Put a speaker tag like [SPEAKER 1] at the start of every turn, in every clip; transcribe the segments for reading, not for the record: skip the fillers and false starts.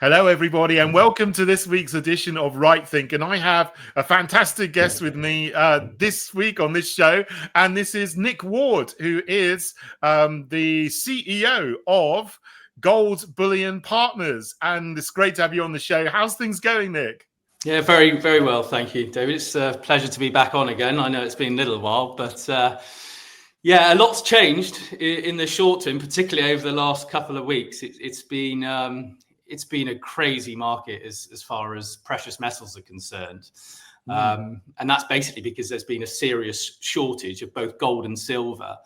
[SPEAKER 1] Hello, everybody, and welcome to this week's edition of Right Think. And I have a fantastic guest with me this week on this show, and this is Nick Ward, who is the CEO of Gold Bullion Partners. And it's great to have you on the show. How's things going, Nick?
[SPEAKER 2] Yeah, very, very well. Thank you, David. It's a pleasure to be back on again. I know it's been a little while, but yeah, a lot's changed in the short term, particularly over the last couple of weeks. It's been a crazy market as far as precious metals are concerned. And that's basically because there's been a serious shortage of both gold and silver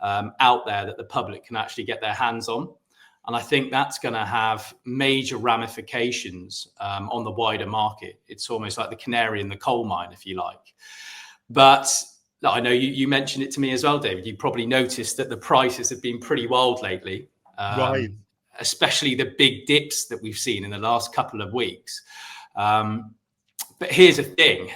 [SPEAKER 2] out there that the public can actually get their hands on. And I think that's going to have major ramifications on the wider market. It's almost like the canary in the coal mine, if you like. But I know you mentioned it to me as well, David. You probably noticed that the prices have been pretty wild lately.
[SPEAKER 1] Right.
[SPEAKER 2] Especially the big dips that we've seen in the last couple of weeks. But here's the thing.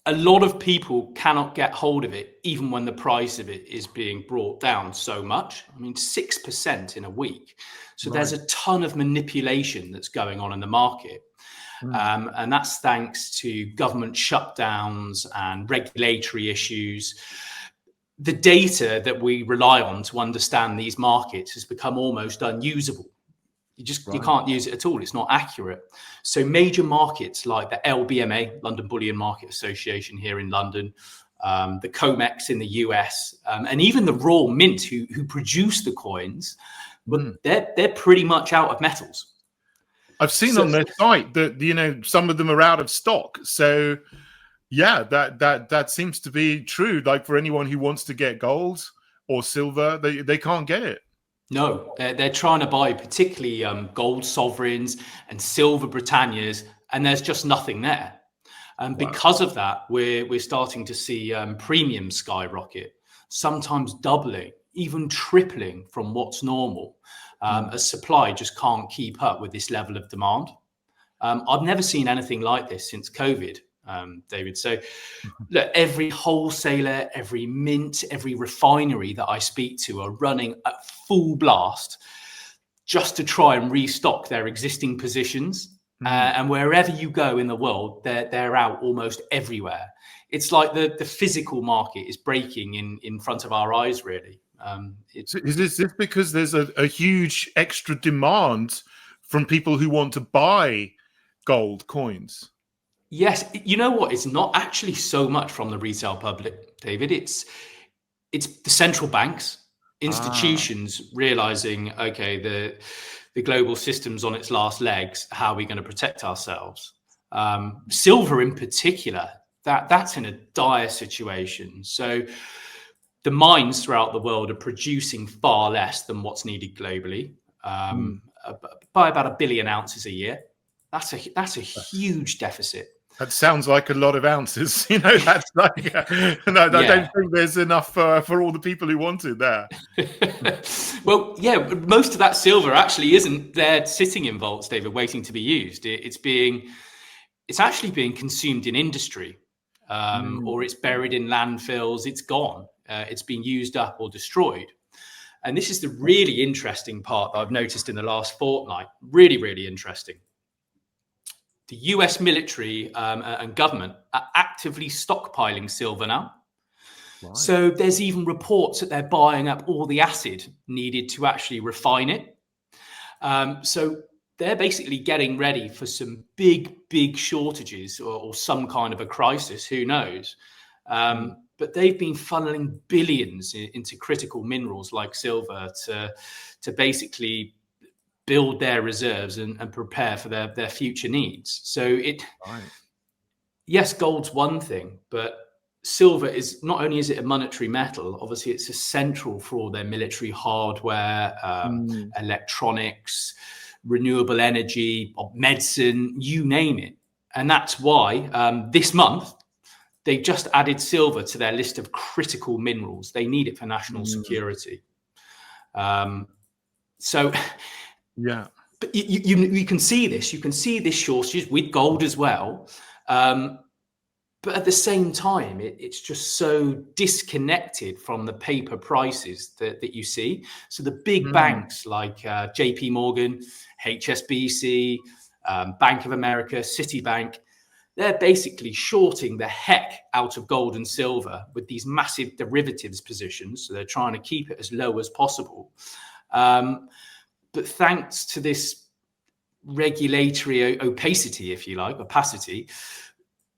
[SPEAKER 2] A lot of people cannot get hold of it, even when the price of it is being brought down so much. I mean, 6% in a week. So there's a ton of manipulation that's going on in the market. And that's thanks to government shutdowns and regulatory issues. The data that we rely on to understand these markets has become almost unusable. You can't use it at all. It's not accurate. So major markets like the LBMA, London Bullion Market Association here in London, the COMEX in the US, and even the Raw Mint who produce the coins, but they're pretty much out of metals.
[SPEAKER 1] I've seen on their site that, some of them are out of stock. So yeah, that seems to be true. Like for anyone who wants to get gold or silver, they can't get it.
[SPEAKER 2] No, they're trying to buy particularly gold sovereigns and silver Britannias, and there's just nothing there. And because of that, we're starting to see premiums skyrocket, sometimes doubling, even tripling from what's normal, as supply just can't keep up with this level of demand. I've never seen anything like this since COVID. David. So look, every wholesaler, every mint, every refinery that I speak to are running at full blast just to try and restock their existing positions. And wherever you go in the world, they're out almost everywhere. It's like the physical market is breaking in front of our eyes, really.
[SPEAKER 1] Is this because there's a huge extra demand from people who want to buy gold coins?
[SPEAKER 2] Yes, you know what? It's not actually so much from the retail public, David. It's the central banks, institutions realizing, okay, the global system's on its last legs. How are we going to protect ourselves? Silver, in particular, that's in a dire situation. So the mines throughout the world are producing far less than what's needed globally, by about 1 billion ounces a year. That's a huge deficit.
[SPEAKER 1] That sounds like a lot of ounces. That's like, I don't think there's enough for all the people who want it there.
[SPEAKER 2] Well, yeah, most of that silver actually isn't there sitting in vaults, David, waiting to be used. It's actually being consumed in industry, or it's buried in landfills. It's gone. It's been used up or destroyed. And this is the really interesting part that I've noticed in the last fortnight. Really, really interesting. The US military and government are actively stockpiling silver now. Right. So there's even reports that they're buying up all the acid needed to actually refine it. So they're basically getting ready for some big shortages or some kind of a crisis, who knows. But they've been funneling billions into critical minerals like silver to basically build their reserves and prepare for their future needs. So yes, gold's one thing, but silver is not only is it a monetary metal, obviously it's essential for all their military hardware, electronics, renewable energy, medicine, you name it. And that's why this month they've just added silver to their list of critical minerals. They need it for national security.
[SPEAKER 1] Yeah,
[SPEAKER 2] but you can see this. You can see this shortage with gold as well. But at the same time, it's just so disconnected from the paper prices that you see. So the big banks like JP Morgan, HSBC, Bank of America, Citibank, they're basically shorting the heck out of gold and silver with these massive derivatives positions. So they're trying to keep it as low as possible. But thanks to this regulatory opacity, if you like, opacity,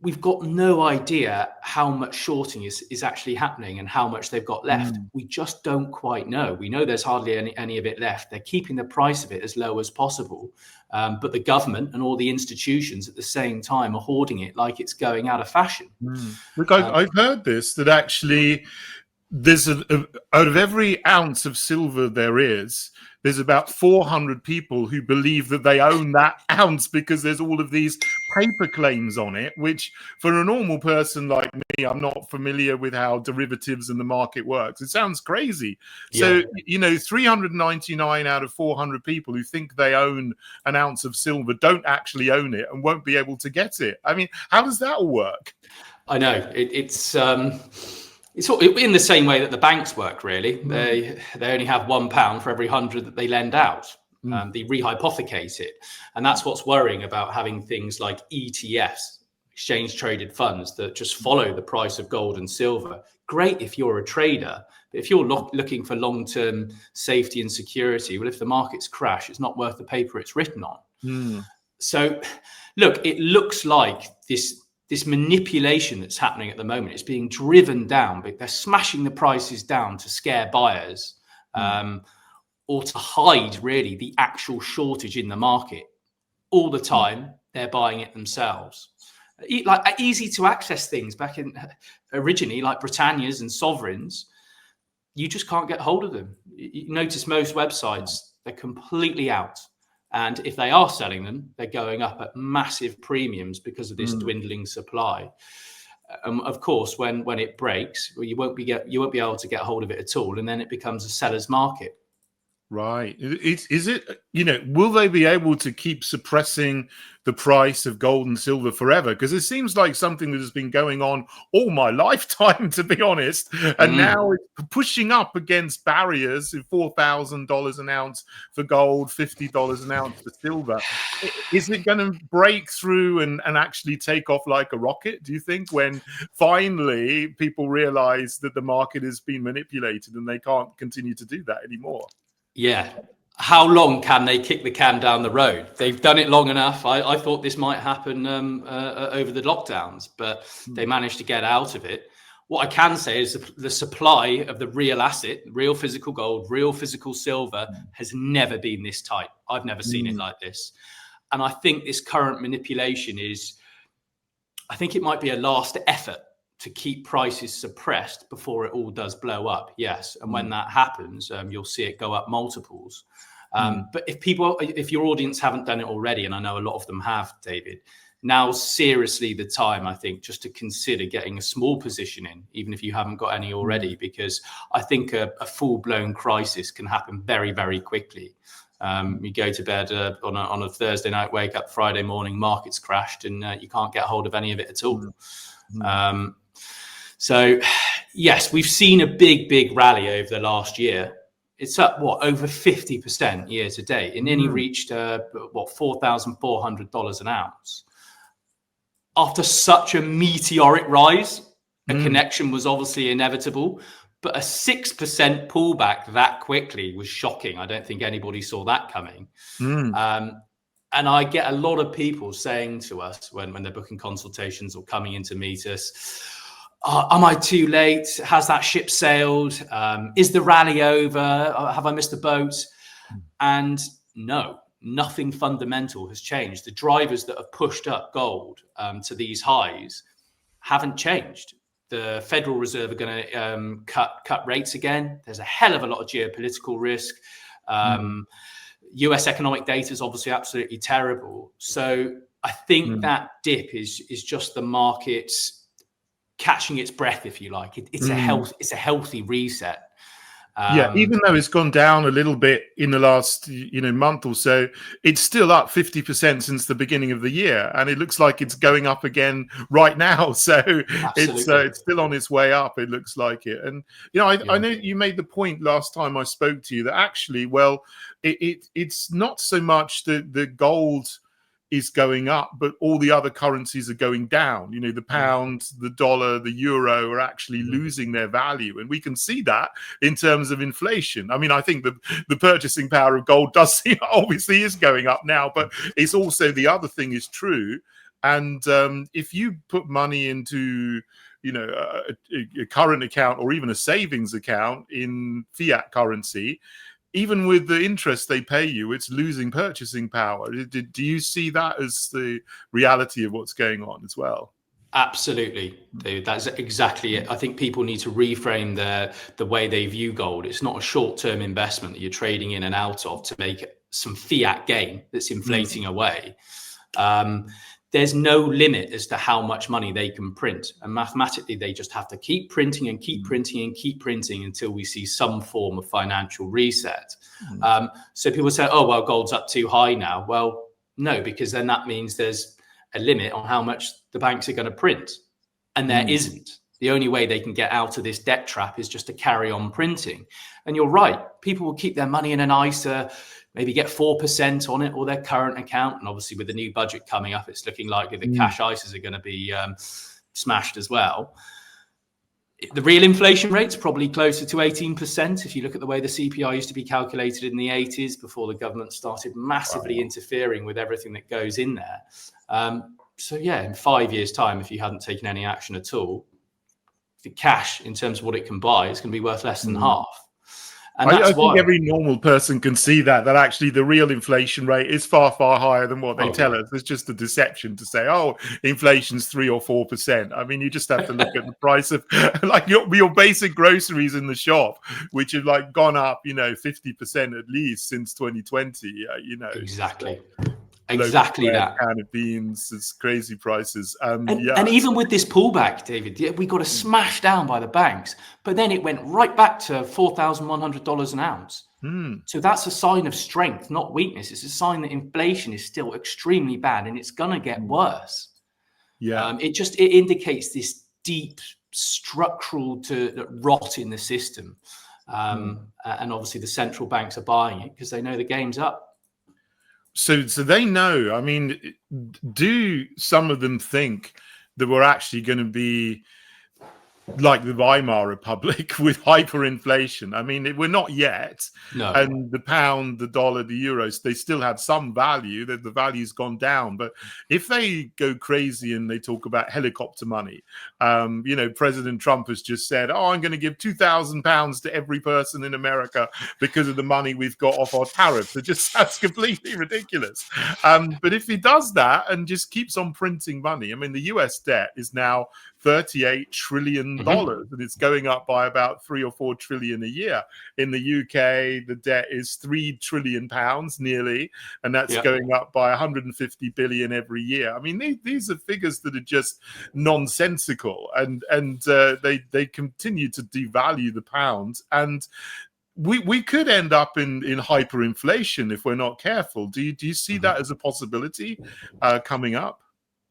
[SPEAKER 2] we've got no idea how much shorting is actually happening and how much they've got left. We just don't quite know. We know there's hardly any of it left. They're keeping the price of it as low as possible. But the government and all the institutions at the same time are hoarding it like it's going out of fashion.
[SPEAKER 1] Look, I've heard this, that actually there's out of every ounce of silver there's about 400 people who believe that they own that ounce because there's all of these paper claims on it, which for a normal person like me, I'm not familiar with how derivatives and the market works. It sounds crazy. So, 399 out of 400 people who think they own an ounce of silver don't actually own it and won't be able to get it. I mean, how does that all work?
[SPEAKER 2] I know it's in the same way that the banks work, really. They only have £1 for every 100 that they lend out. They rehypothecate it. And that's what's worrying about having things like ETFs, exchange traded funds, that just follow the price of gold and silver. Great if you're a trader, but if you're looking for long-term safety and security, well, if the markets crash, it's not worth the paper it's written on. So, look, it looks like this manipulation that's happening at the moment is being driven down, but they're smashing the prices down to scare buyers or to hide really the actual shortage in the market. All the time, they're buying it themselves. Like easy to access things back in originally, like Britannia's and sovereigns, you just can't get hold of them. You notice most websites, they're completely out. And if they are selling them, they're going up at massive premiums because of this dwindling supply. Of course, when it breaks, well, you won't be able to get hold of it at all, and then it becomes a seller's market.
[SPEAKER 1] Right. Is it, will they be able to keep suppressing the price of gold and silver forever? Because it seems like something that has been going on all my lifetime, to be honest. And now it's pushing up against barriers of $4,000 an ounce for gold, $50 an ounce for silver. Is it going to break through and actually take off like a rocket, do you think, when finally people realize that the market has been manipulated and they can't continue to do that anymore?
[SPEAKER 2] Yeah. How long can they kick the can down the road? They've done it long enough. I thought this might happen over the lockdowns, but they managed to get out of it. What I can say is the supply of the real asset, real physical gold, real physical silver has never been this tight. I've never seen it like this. And I think this current manipulation I think it might be a last effort to keep prices suppressed before it all does blow up. Yes. And when that happens, you'll see it go up multiples. But if your audience haven't done it already, and I know a lot of them have, David, now's seriously the time, I think, just to consider getting a small position in, even if you haven't got any already, because I think a full-blown crisis can happen very, very quickly. You go to bed on a Thursday night, wake up Friday morning, market's crashed, and you can't get hold of any of it at all. So, yes, we've seen a big rally over the last year. It's up, over 50% year to date. And then he reached, $4,400 an ounce. After such a meteoric rise, a connection was obviously inevitable. But a 6% pullback that quickly was shocking. I don't think anybody saw that coming. And I get a lot of people saying to us when they're booking consultations or coming in to meet us, am I too late? Has that ship sailed? Is the rally over? Have I missed the boat? And no, nothing fundamental has changed. The drivers that have pushed up gold to these highs haven't changed. The Federal Reserve are going to cut rates again. There's a hell of a lot of geopolitical risk. US economic data is obviously absolutely terrible. So I think that dip is just the market's catching its breath, if you like. It's a healthy reset.
[SPEAKER 1] Yeah, even though it's gone down a little bit in the last month or so, it's still up 50% since the beginning of the year, and it looks like it's going up again right now. So it's still on its way up. It looks like it. And I know you made the point last time I spoke to you that actually, well, it's not so much the gold is going up, but all the other currencies are going down. The pound, the dollar, the euro are actually losing their value. And we can see that in terms of inflation. I mean, I think the purchasing power of gold does seem, obviously is going up now, but it's also the other thing is true. And if you put money into a current account or even a savings account in fiat currency, even with the interest they pay you, it's losing purchasing power. Do you see that as the reality of what's going on as well?
[SPEAKER 2] Absolutely, David. That's exactly it. I think people need to reframe the way they view gold. It's not a short-term investment that you're trading in and out of to make some fiat gain that's inflating away. There's no limit as to how much money they can print. And mathematically, they just have to keep printing and keep printing and keep printing until we see some form of financial reset. So people say, oh, well, gold's up too high now. Well, no, because then that means there's a limit on how much the banks are going to print. And there isn't. The only way they can get out of this debt trap is just to carry on printing. And you're right. People will keep their money in an ISA, maybe get 4% on it or their current account. And obviously with the new budget coming up, it's looking likely that cash ISAs are going to be smashed as well. The real inflation rate's probably closer to 18%. If you look at the way the CPI used to be calculated in the 80s before the government started massively interfering with everything that goes in there. So yeah, in 5 years' time, if you hadn't taken any action at all, the cash in terms of what it can buy is going to be worth less than half. And
[SPEAKER 1] I think every normal person can see that actually the real inflation rate is far, far higher than what they tell us. It's just a deception to say, oh, inflation's 3 or 4%. I mean, you just have to look at the price of like your basic groceries in the shop, which have like gone up, 50% at least since 2020.
[SPEAKER 2] Exactly that.
[SPEAKER 1] Can of beans, it's crazy prices.
[SPEAKER 2] And even with this pullback, David, we got smashed down by the banks, but then it went right back to $4,100 an ounce. So that's a sign of strength, not weakness. It's a sign that inflation is still extremely bad and it's going to get worse. It indicates this deep structural rot in the system. And obviously the central banks are buying it because they know the game's up.
[SPEAKER 1] So they know. I mean, do some of them think that we're actually going to be like the Weimar Republic with hyperinflation? I mean, we're not yet.
[SPEAKER 2] No.
[SPEAKER 1] And the pound, the dollar, the euros, they still have some value. That the value's gone down. But if they go crazy and they talk about helicopter money, President Trump has just said, "Oh, I'm going to give £2,000 to every person in America because of the money we've got off our tariffs." It just sounds completely ridiculous. But if he does that and just keeps on printing money, I mean, the US debt is now $38 trillion, and it's going up by about 3 or 4 trillion a year. In the UK, the debt is £3 trillion nearly, and that's going up by 150 billion every year. I mean, these are figures that are just nonsensical, and they continue to devalue the pound, and we could end up in hyperinflation if we're not careful. Do you see that as a possibility coming up?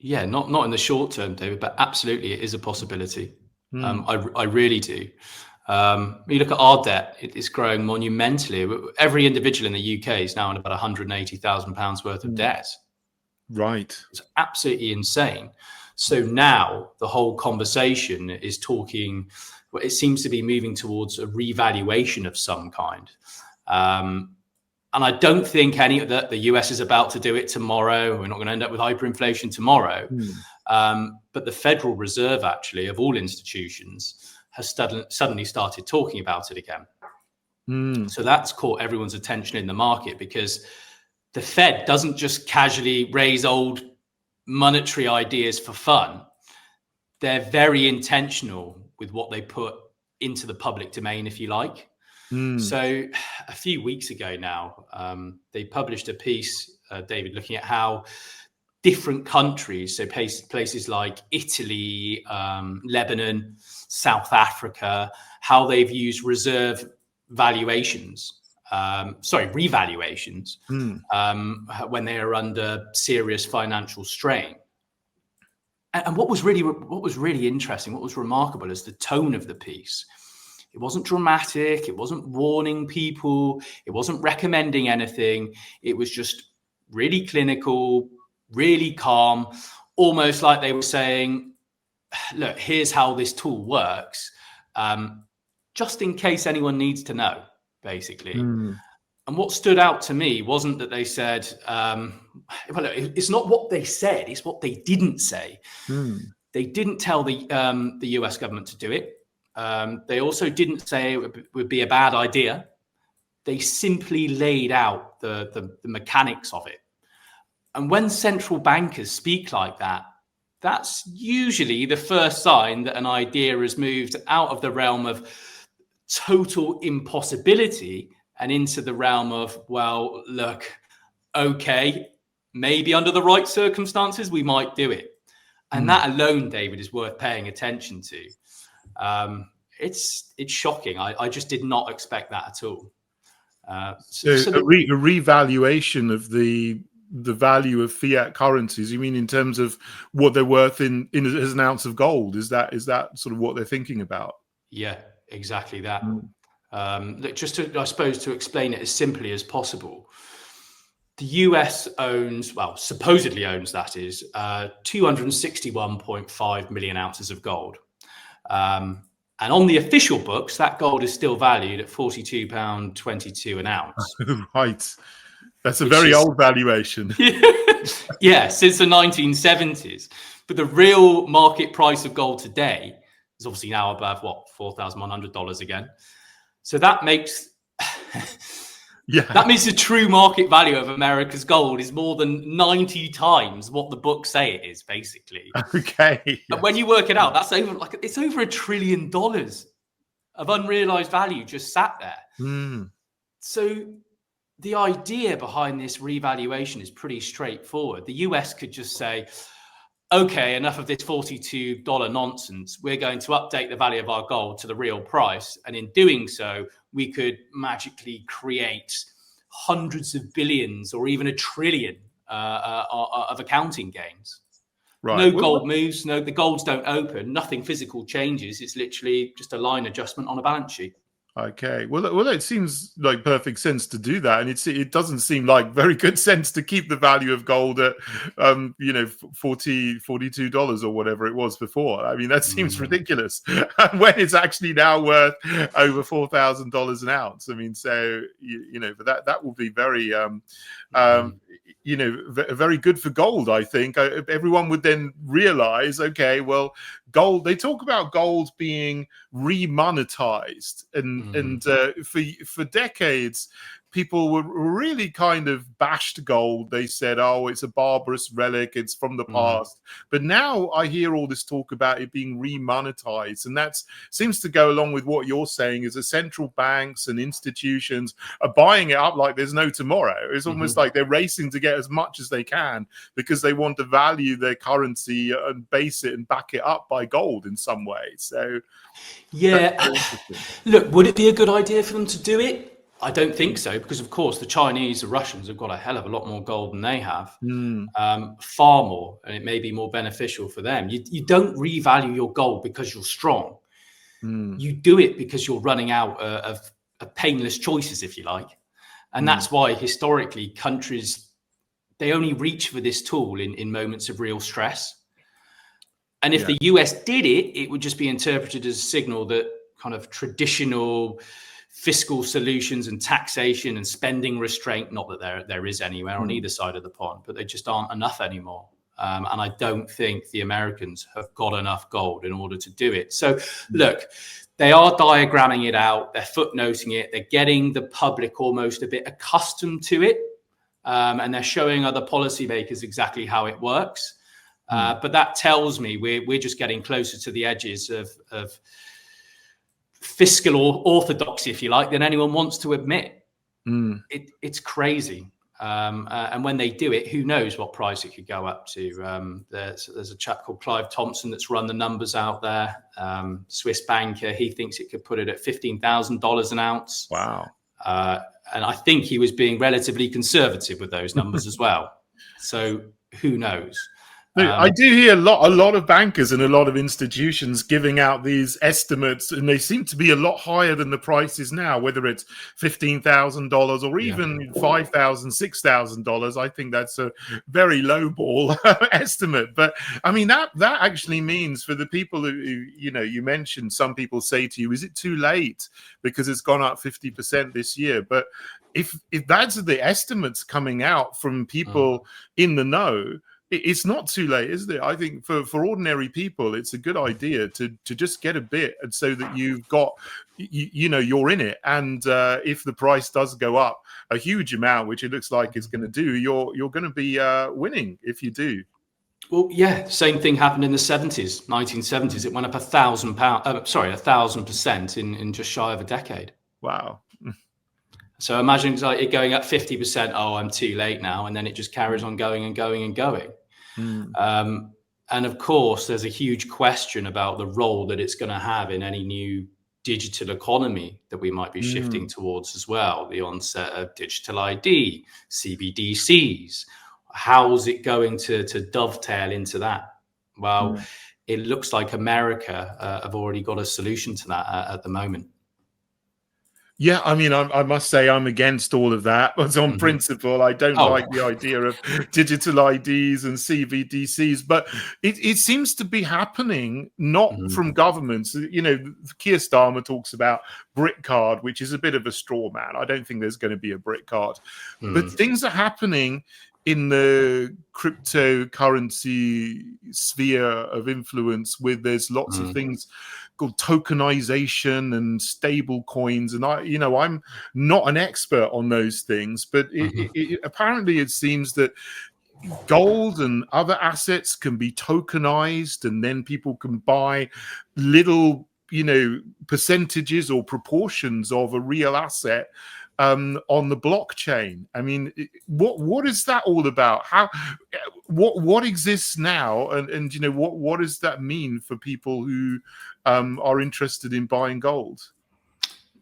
[SPEAKER 2] Yeah, not in the short term, David, but absolutely it is a possibility. I really do. You look at our debt, it's growing monumentally. Every individual in the UK is now in about £180,000 worth of debt.
[SPEAKER 1] Right.
[SPEAKER 2] It's absolutely insane. So now the whole conversation is talking, it seems to be moving towards a revaluation of some kind. And I don't think that the US is about to do it tomorrow. We're not going to end up with hyperinflation tomorrow. But the Federal Reserve, actually, of all institutions, has suddenly started talking about it again. So that's caught everyone's attention in the market because the Fed doesn't just casually raise old monetary ideas for fun. They're very intentional with what they put into the public domain, if you like. So a few weeks ago now, they published a piece, David, looking at how different countries, so places like Italy, Lebanon, South Africa, how they've used reserve revaluations, when they are under serious financial strain. And what was really interesting, what was remarkable, is the tone of the piece. It wasn't dramatic. It wasn't warning people. It wasn't recommending anything. It was just really clinical, really calm, almost like they were saying, look, here's how this tool works, just in case anyone needs to know, basically. And what stood out to me wasn't that they said, well, it's not what they said, it's what they didn't say. They didn't tell the US government to do it. They also didn't say it would be a bad idea. They simply laid out the mechanics of it. And when central bankers speak like that, that's usually the first sign that an idea has moved out of the realm of total impossibility and into the realm of, well, look, okay, maybe under the right circumstances, we might do it. And that alone, David, is worth paying attention to. It's shocking. I just did not expect that at all.
[SPEAKER 1] So a revaluation of the value of fiat currencies, you mean in terms of what they're worth in as an ounce of gold? Is that sort of what they're thinking about? Yeah,
[SPEAKER 2] exactly that. Just to, I suppose, to explain it as simply as possible, the US owns, well, supposedly owns, that is, 261.5 million ounces of gold. And on the official books, that gold is still valued at £42.22 an ounce.
[SPEAKER 1] Right. That's a very old valuation.
[SPEAKER 2] Yeah, since the 1970s. But the real market price of gold today is obviously now above, what, $4,100 again. So that makes that means the true market value of America's gold is more than 90 times what the books say it is, basically.
[SPEAKER 1] Okay. Yes.
[SPEAKER 2] And when you work it out, that's over $1 trillion of unrealized value just sat there. So the idea behind this revaluation is pretty straightforward. The US could just say, okay, enough of this $42 nonsense. We're going to update the value of our gold to the real price. And in doing so, we could magically create hundreds of billions or even $1 trillion of accounting gains. Right. No gold moves. No, the golds don't open. Nothing physical changes. It's literally just a line adjustment on a balance sheet.
[SPEAKER 1] Okay. Well, it seems like perfect sense to do that, and it doesn't seem like very good sense to keep the value of gold at, $42 or whatever it was before. I mean, that seems ridiculous when it's actually now worth over $4,000 an ounce. I mean, so but that will be very, very good for gold. I think everyone would then realize, okay, well, gold. They talk about gold being remonetized, and for decades, people were really kind of bashed gold. They said, oh, it's a barbarous relic, it's from the past. But now I hear all this talk about it being remonetized, and that seems to go along with what you're saying, is that central banks and institutions are buying it up like there's no tomorrow. It's almost like they're racing to get as much as they can because they want to value their currency and base it and back it up by gold in some way. So
[SPEAKER 2] yeah, look, would it be a good idea for them to do it? I don't think so, because of course the Chinese, the Russians have got a hell of a lot more gold than they have, far more, and it may be more beneficial for them. You don't revalue your gold because you're strong. You do it because you're running out of painless choices, if you like. And that's why historically countries, they only reach for this tool in moments of real stress. And if the US did it, it would just be interpreted as a signal that kind of traditional fiscal solutions and taxation and spending restraint, not that there is anywhere on either side of the pond, but they just aren't enough anymore. And I don't think the Americans have got enough gold in order to do it. So look, they are diagramming it out, they're footnoting it, they're getting the public almost a bit accustomed to it, and they're showing other policymakers exactly how it works. But that tells me we're just getting closer to the edges of fiscal orthodoxy, if you like, than anyone wants to admit. It's crazy. And when they do it, who knows what price it could go up to. There's a chap called Clive Thompson that's run the numbers out there, Swiss banker. He thinks it could put it at $15,000 an ounce.
[SPEAKER 1] Wow.
[SPEAKER 2] And I think he was being relatively conservative with those numbers as well. So who knows?
[SPEAKER 1] I do hear a lot of bankers and a lot of institutions giving out these estimates, and they seem to be a lot higher than the prices now, whether it's $15,000 or even $5,000, $6,000. I think that's a very low ball estimate. But I mean, that actually means for the people who, you mentioned, some people say to you, is it too late because it's gone up 50% this year? But if that's the estimates coming out from people in the know, it's not too late, is it? I think for ordinary people, it's a good idea to just get a bit, and so that you've got, you're in it. And if the price does go up a huge amount, which it looks like it's going to do, you're going to be winning if you do.
[SPEAKER 2] Well, yeah, same thing happened in the 1970s. It went up 1,000% in just shy of a decade.
[SPEAKER 1] Wow.
[SPEAKER 2] So imagine it going up 50%. Oh, I'm too late now. And then it just carries on going and going and going. And of course, there's a huge question about the role that it's going to have in any new digital economy that we might be shifting towards as well. The onset of digital ID, CBDCs. How's it going to dovetail into that? Well, it looks like America have already got a solution to that at the moment.
[SPEAKER 1] Yeah, I mean, I must say I'm against all of that. But on principle, I don't like the idea of digital IDs and CBDCs. But it seems to be happening not from governments. Keir Starmer talks about brick card, which is a bit of a straw man. I don't think there's going to be a brick card. But things are happening in the cryptocurrency sphere of influence, with there's lots of things called tokenization and stable coins, and I'm not an expert on those things, but apparently it seems that gold and other assets can be tokenized, and then people can buy little percentages or proportions of a real asset on the blockchain. I mean, what is that all about? What exists now, and what does that mean for people who are interested in buying gold?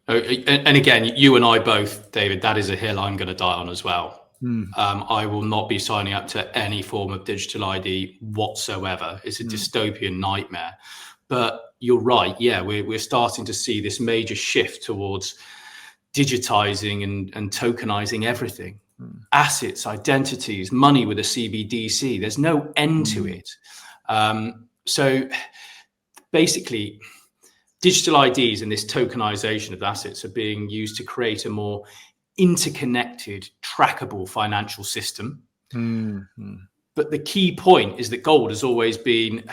[SPEAKER 2] And again, you and I both, David, that is a hill I'm going to die on as well. I will not be signing up to any form of digital ID whatsoever. It's a dystopian nightmare. But you're right. Yeah, we're starting to see this major shift towards digitizing and tokenizing everything. Assets, identities, money with a CBDC. There's no end to it. So basically, digital IDs and this tokenization of assets are being used to create a more interconnected, trackable financial system. But the key point is that gold has always been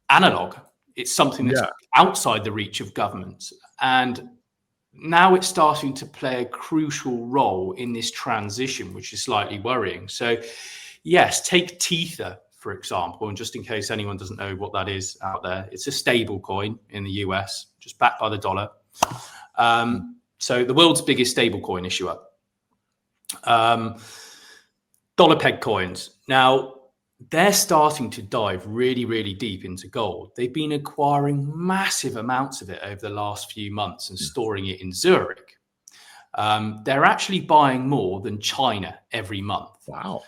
[SPEAKER 2] analog. It's something that's outside the reach of governments. And now it's starting to play a crucial role in this transition, which is slightly worrying. So yes, take Tether, for example, and just in case anyone doesn't know what that is out there, it's a stable coin in the US, just backed by the dollar. So the world's biggest stable coin issuer. Dollar peg coins. Now, they're starting to dive really, really deep into gold. They've been acquiring massive amounts of it over the last few months and storing it in Zurich. They're actually buying more than China every month.
[SPEAKER 1] Wow.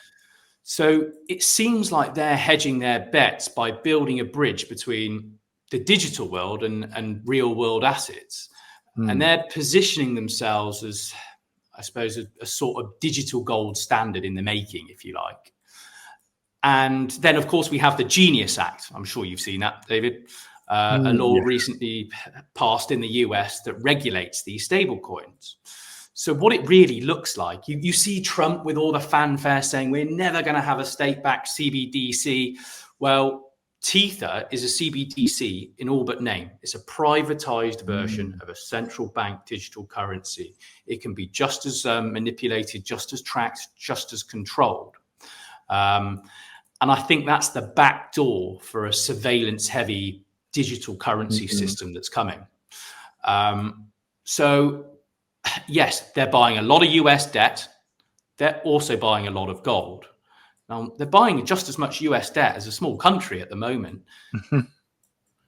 [SPEAKER 2] So it seems like they're hedging their bets by building a bridge between the digital world and real world assets. And they're positioning themselves as, I suppose, a sort of digital gold standard in the making, if you like. And then, of course, we have the Genius Act. I'm sure you've seen that, David. A law recently passed in the US that regulates these stable coins. So what it really looks like, you see Trump with all the fanfare saying we're never going to have a state-backed CBDC. Well, Tether is a CBDC in all but name. It's a privatized version of a central bank digital currency. It can be just as manipulated, just as tracked, just as controlled. And I think that's the back door for a surveillance-heavy digital currency system that's coming. So, yes, they're buying a lot of US debt. they're also buying a lot of gold. Now, they're buying just as much US debt as a small country at the moment.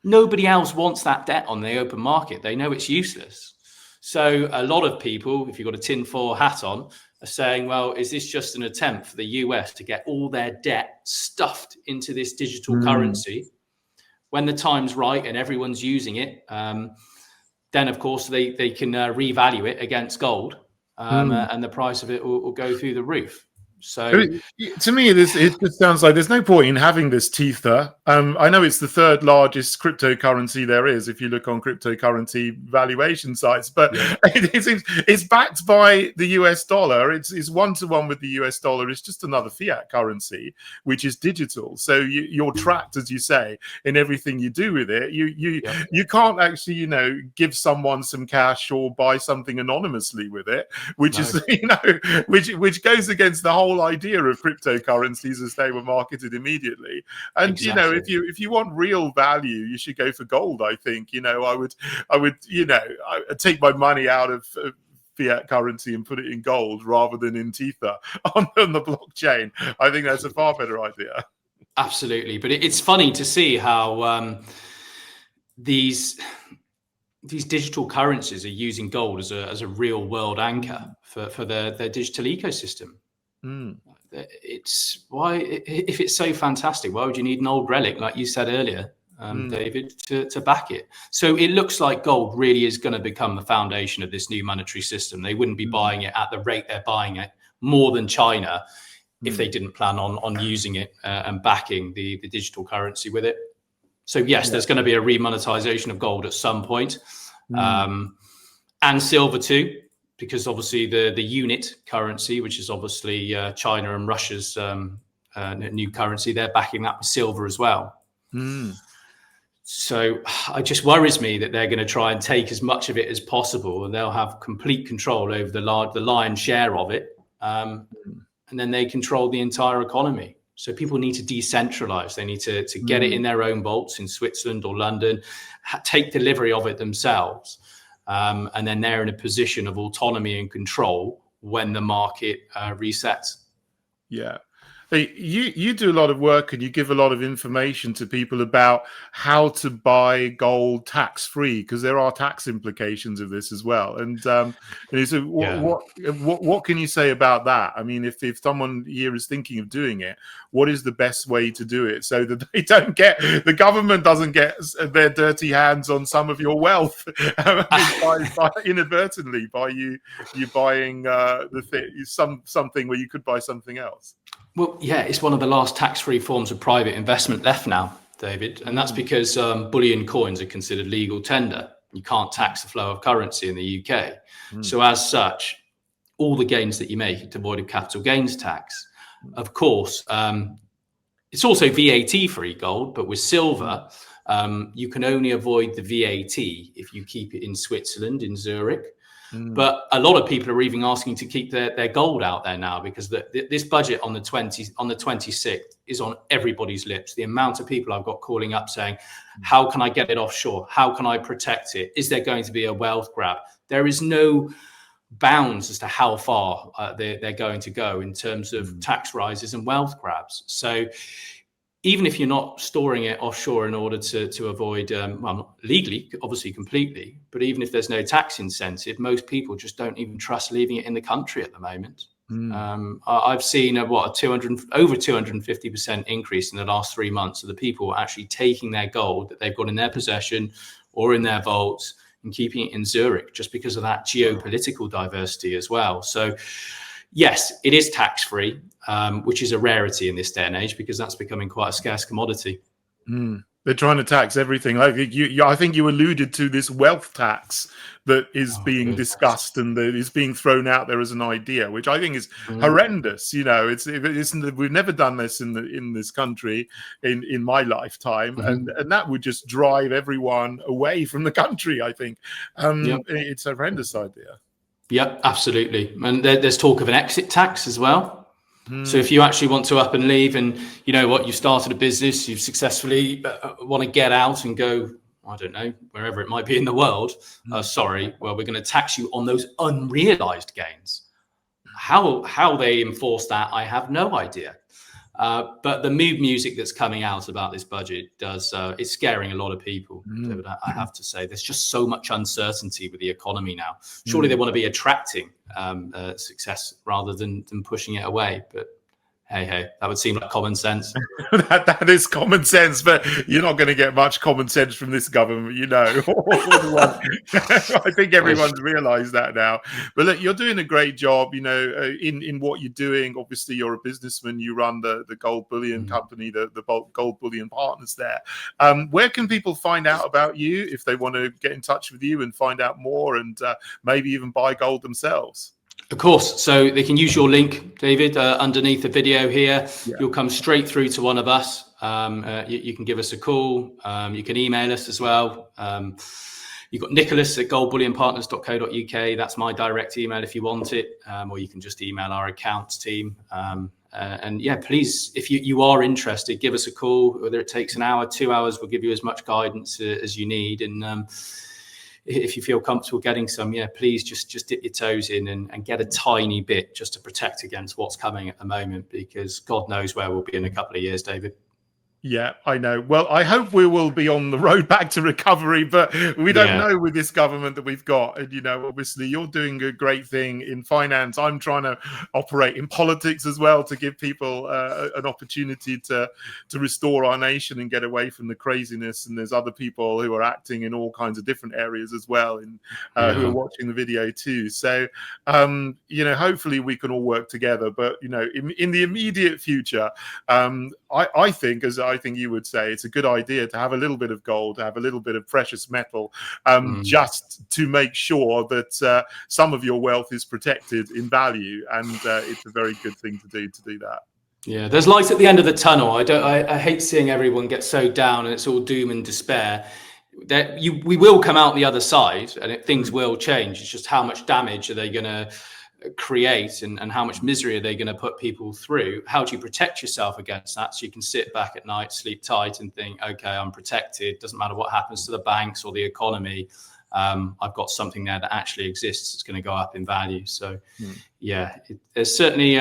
[SPEAKER 2] Nobody else wants that debt on the open market. They know it's useless. So a lot of people, if you've got a tinfoil hat on, are saying, well, is this just an attempt for the US to get all their debt stuffed into this digital currency? When the time's right and everyone's using it, then, of course, they can revalue it against gold, and the price of it will go through the roof. So
[SPEAKER 1] to me, it just sounds like there's no point in having this tether. I know it's the third largest cryptocurrency there is if you look on cryptocurrency valuation sites, but it's backed by the US dollar. It's one-to-one with the US dollar. It's just another fiat currency, which is digital. So you're tracked, as you say, in everything you do with it. You can't actually, give someone some cash or buy something anonymously with it, which is, which goes against the whole idea of cryptocurrencies as they were marketed immediately. And
[SPEAKER 2] exactly.
[SPEAKER 1] if you want real value, you should go for gold. I think I would I'd take my money out of fiat currency and put it in gold rather than in tether on the blockchain. I think that's a far better idea.
[SPEAKER 2] Absolutely. But it's funny to see how these digital currencies are using gold as a real world anchor for their digital ecosystem. It's why, if it's so fantastic, why would you need an old relic, like you said earlier, David, to back it? So it looks like gold really is going to become the foundation of this new monetary system. They wouldn't be buying it at the rate they're buying it, more than China, if they didn't plan on using it and backing the digital currency with it. So yes, there's going to be a remonetization of gold at some point, and silver too, because obviously the unit currency, which is obviously China and Russia's new currency, they're backing that with silver as well. So it just worries me that they're going to try and take as much of it as possible, and they'll have complete control over the lion's share of it, and then they control the entire economy. So people need to decentralize. They need to get it in their own vaults in Switzerland or London, take delivery of it themselves. And then they're in a position of autonomy and control when the market resets. Yeah.
[SPEAKER 1] You do a lot of work and you give a lot of information to people about how to buy gold tax-free, because there are tax implications of this as well. And so what can you say about that? I mean, if someone here is thinking of doing it, what is the best way to do it so that the government doesn't get their dirty hands on some of your wealth by inadvertently by you buying something where you could buy something else?
[SPEAKER 2] Well, yeah, it's one of the last tax-free forms of private investment left now, David. And that's because bullion coins are considered legal tender. You can't tax the flow of currency in the UK. So as such, all the gains that you make are devoid of capital gains tax. Of course, it's also VAT-free gold, but with silver, you can only avoid the VAT if you keep it in Switzerland, in Zurich. But a lot of people are even asking to keep their gold out there now, because this budget on the 26th is on everybody's lips. The amount of people I've got calling up saying, how can I get it offshore? How can I protect it? Is there going to be a wealth grab? There is no bounds as to how far they're going to go in terms of tax rises and wealth grabs. So even if you're not storing it offshore in order to avoid, legally, obviously completely, but even if there's no tax incentive, most people just don't even trust leaving it in the country at the moment. I've seen over 250% increase in the last 3 months of the people actually taking their gold that they've got in their possession or in their vaults and keeping it in Zurich, just because of that geopolitical diversity as well. So yes, it is tax-free, which is a rarity in this day and age, because that's becoming quite a scarce commodity.
[SPEAKER 1] They're trying to tax everything. Like I think you alluded to this wealth tax that is being discussed and that is being thrown out there as an idea, which I think is horrendous. We've never done this in this country in my lifetime, and that would just drive everyone away from the country. I think it's a horrendous idea.
[SPEAKER 2] Yep, absolutely. And there's talk of an exit tax as well. So if you actually want to up and leave, and you know what, you've started a business, you've successfully want to get out and go, I don't know, wherever it might be in the world, we're going to tax you on those unrealized gains. How they enforce that, I have no idea. But the mood music that's coming out about this budget it's scaring a lot of people, David, I have to say. There's just so much uncertainty with the economy now. Surely they want to be attracting success rather than pushing it away. But hey, that would seem like common sense.
[SPEAKER 1] that is common sense, but you're not going to get much common sense from this government, you know. I think everyone's realised that now. But look, you're doing a great job, you know, in what you're doing. Obviously, you're a businessman. You run the Gold Bullion company, the Gold Bullion Partners there. Where can people find out about you if they want to get in touch with you and find out more and maybe even buy gold themselves?
[SPEAKER 2] Of course. So they can use your link, David, underneath the video here.
[SPEAKER 1] Yeah.
[SPEAKER 2] You'll come straight through to one of us. You can give us a call. You can email us as well. You've got Nicholas at goldbullionpartners.co.uk. That's my direct email if you want it. Or you can just email our accounts team. And yeah, please, if you are interested, give us a call. Whether it takes an hour, 2 hours, we'll give you as much guidance as you need. And if you feel comfortable getting some, please just dip your toes in and get a tiny bit just to protect against what's coming at the moment, because God knows where we'll be in a couple of years, David.
[SPEAKER 1] Yeah, I know. Well, I hope we will be on the road back to recovery, but we don't know with this government that we've got. And, you know, obviously you're doing a great thing in finance. I'm trying to operate in politics as well to give people an opportunity to restore our nation and get away from the craziness. And there's other people who are acting in all kinds of different areas as well, and who are watching the video too. So, you know, hopefully we can all work together. But, you know, in the immediate future, I think you would say it's a good idea to have a little bit of gold, to have a little bit of precious metal, just to make sure that some of your wealth is protected in value. And it's a very good thing to do that.
[SPEAKER 2] Yeah, there's light at the end of the tunnel. I hate seeing everyone get so down and it's all doom and despair. We will come out the other side and things will change. It's just how much damage are they going to create and how much misery are they going to put people through? How do you protect yourself against that so you can sit back at night, sleep tight and think, okay, I'm protected. Doesn't matter what happens to the banks or the economy. I've got something there that actually exists. It's going to go up in value. So there's certainly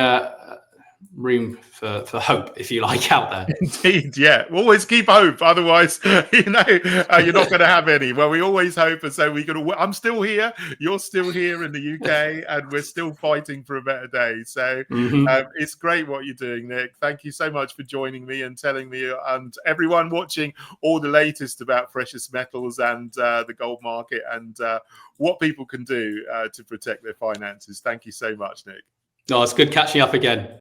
[SPEAKER 2] room for hope, if you like, out there.
[SPEAKER 1] Indeed, yeah. Always keep hope. Otherwise, you know, you're not going to have any. Well, we always hope, and so I'm still here. You're still here in the UK, and we're still fighting for a better day. So it's great what you're doing, Nick. Thank you so much for joining me and telling me and everyone watching all the latest about precious metals and the gold market and what people can do to protect their finances. Thank you so much, Nick.
[SPEAKER 2] No, it's good catching up again.